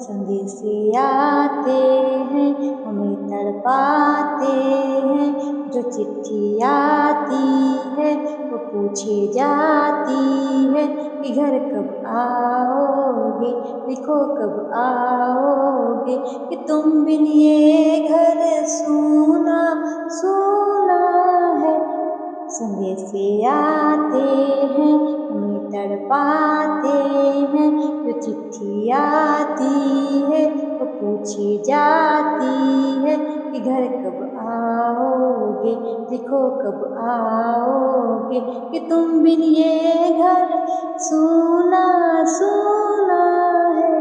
संदेशे आते हैं हमें तड़पाते हैं। जो चिट्ठी आती है वो पूछे जाती है कि घर कब आओगे, लिखो कब आओगे, कि तुम बिन ये घर सूना सूना है। संदेशे आते हैं हमें तड़पाते हैं। जो चिट्ठी आती है वो पूछी जाती है कि घर कब आओगे, लिखो कब आओगे, कि तुम बिन ये घर सूना सूना है।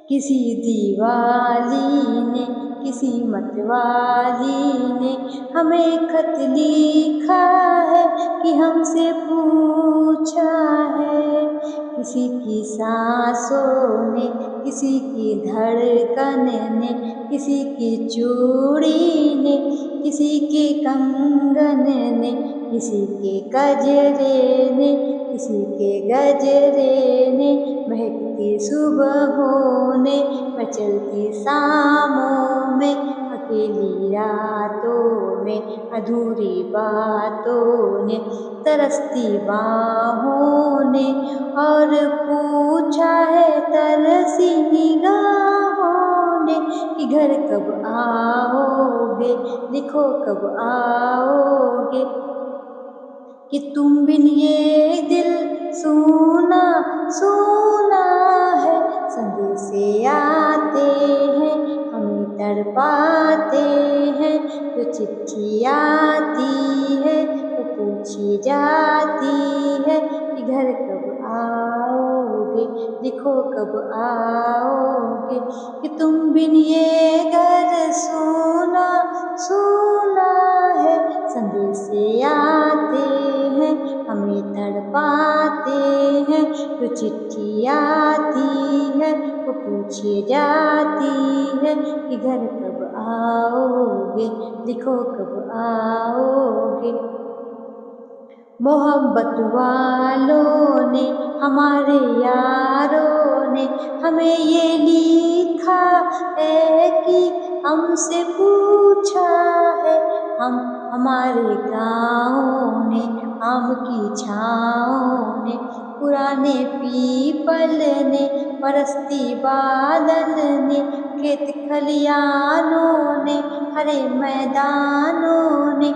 किसी दीवाली ने, किसी मतवाली ने हमें खत लिखा है कि हमसे पूछा है। किसी की सांसों ने, किसी की धड़कन ने, किसी की चूड़ी ने, किसी के कंगन ने, किसी के गजरे ने, किसी के गजरे ने, महकती सुबहों ने, मचलती शामों में, अकेली रातों में, अधूरी बातों ने, तरसती बाहों ने, और पूछा है तरसी निगाहों ने कि घर कब आओगे, लिखो कब आओगे, कि तुम बिन ये दिल सूना सूना है। संदेशे आते हैं हमें तड़पाते हैं। जो चिट्ठी आती है वो पूछी जाती है कि घर कब आओगे, लिखो कब आओगे, कि तुम बिन ये घर सूना सूना है। संदेशे आते हैं हमें तड़पाते हैं। जो चिट्ठी आती है वो पूछी जाती है कि घर कब आओगे, लिखो कब आओगे। मोहब्बत वालों ने, हमारे यारों ने हमें ये लिखा है कि हमसे पूछा है। हमारे गाँव ने, आम की छाँव ने, पुराने पीपल ने, बरसती बादल ने, खेत खलियानों ने, हरे मैदानों ने,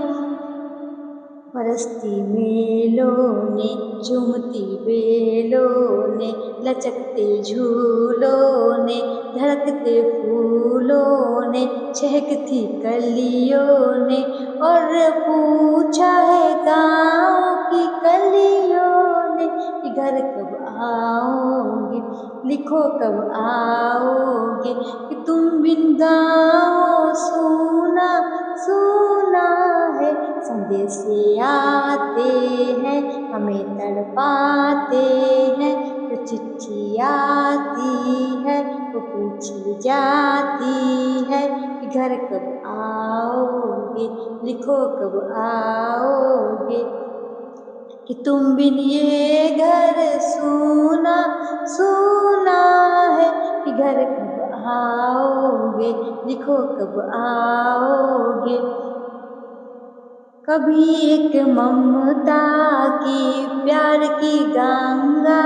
बरसती मेलों ने, झूमती बेलों ने, लचकते झूलों ने, धड़कते फूलों ने, चहकती कलियों ने, और पूछा है गाँव की कलियों ने कि घर कब आओगे, लिखो कब आओगे, कि तुम बिन गाँव सूना सूना है। संदेशे आते हैं हमें तड़पाते हैं। जो चिट्ठी आती है वो पूछी जाती है कि घर कब आओगे, लिखो कब आओगे, कि तुम बिन ये घर सूना सूना है। कि घर कब आओगे, लिखो कब आओगे। कभी एक ममता की, प्यार की गंगा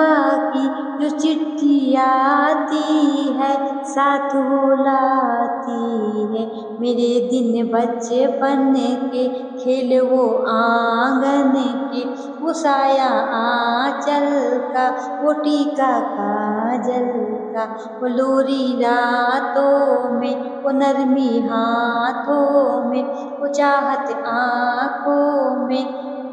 की जो चिट्ठी आती है साथ वो लाती है। मेरे दिन बचपन के खेल वो आंगन के, वो साया आंचल का, वो टीका काजल का, वो लोरी रातों में, वो नरमी हाथों में, वो चाहत आँखों में,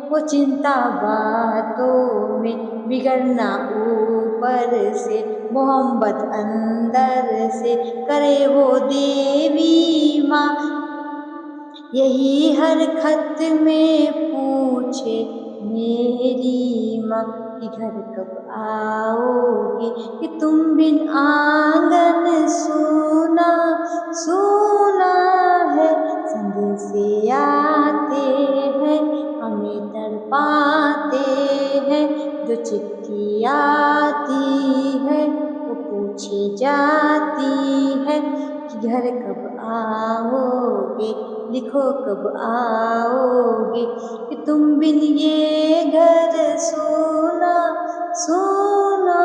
वो चिंता बातों में, बिगड़ना ऊपर से, मोहब्बत अंदर से, करे वो देवी माँ यही हर खत में पूछे मेरी माँ कि घर कब आओगे, कि तुम बिन आंगन सूना सूना है। संदेशे आते हैं हमें तड़पाते हैं। जो चिट्ठी आती है वो पूछे जाती है कि घर कब आओगे, लिखो कब आओगे, कि तुम बिन ये घर सूना सूना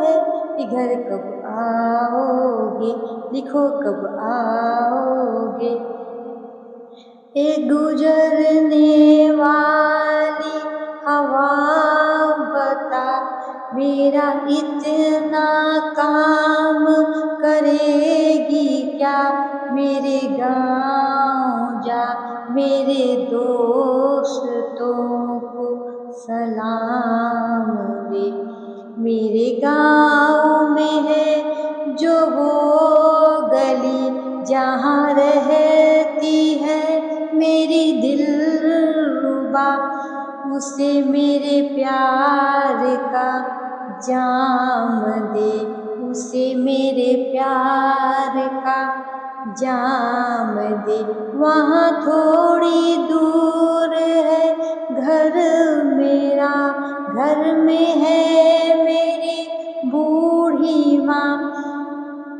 है, कि घर कब आओगे, लिखो कब आओगे। एक गुजरने वाली हवा बता, मेरा इतना काम करेगी क्या, मेरे गाँव जा, मेरे दोस्तों को सलाम दे। मेरे गाँव में है जो वो गली जहाँ रहती है मेरी दिलरुबा, उसे मेरे प्यार का जाम दे, उसे मेरे प्यार का जाम दे। वहाँ थोड़ी दूर है घर मेरा, घर में है मेरी बूढ़ी माँ,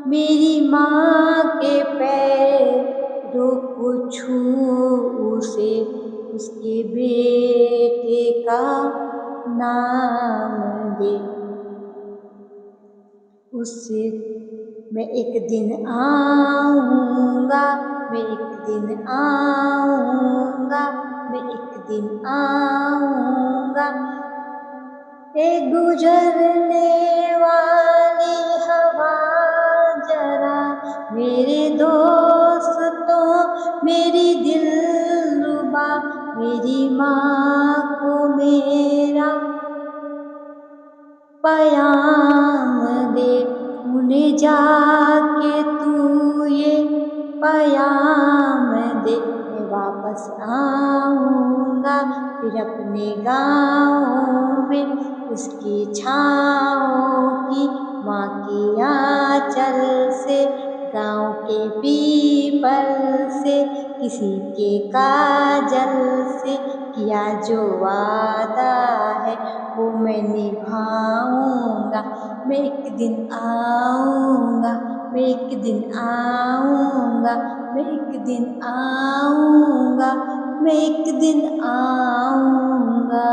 मेरी माँ के पैरों को छू उसे, उसके बेटे का नाम दे। उससे मैं एक दिन आऊँगा, मैं एक दिन आऊँगा, मैं एक दिन आऊँगा। एक गुजरने वाली हवा जरा, मेरे दोस्तों मेरी दिलरुबा, मेरी माँ को मेरा पयाम दे, उन्हें जाके तू ये पयाम दे। मैं वापस आऊँगा फिर अपने गाँव में, उसकी छाँव की माँ की आँचल से, गाँव के पीपल से, किसी के काजल से, किया जो वादा है वो मैं निभाऊँगा। मैं एक दिन आऊँगा, मैं एक दिन आऊँगा, मैं एक दिन आऊँगा, मैं एक दिन आऊँगा।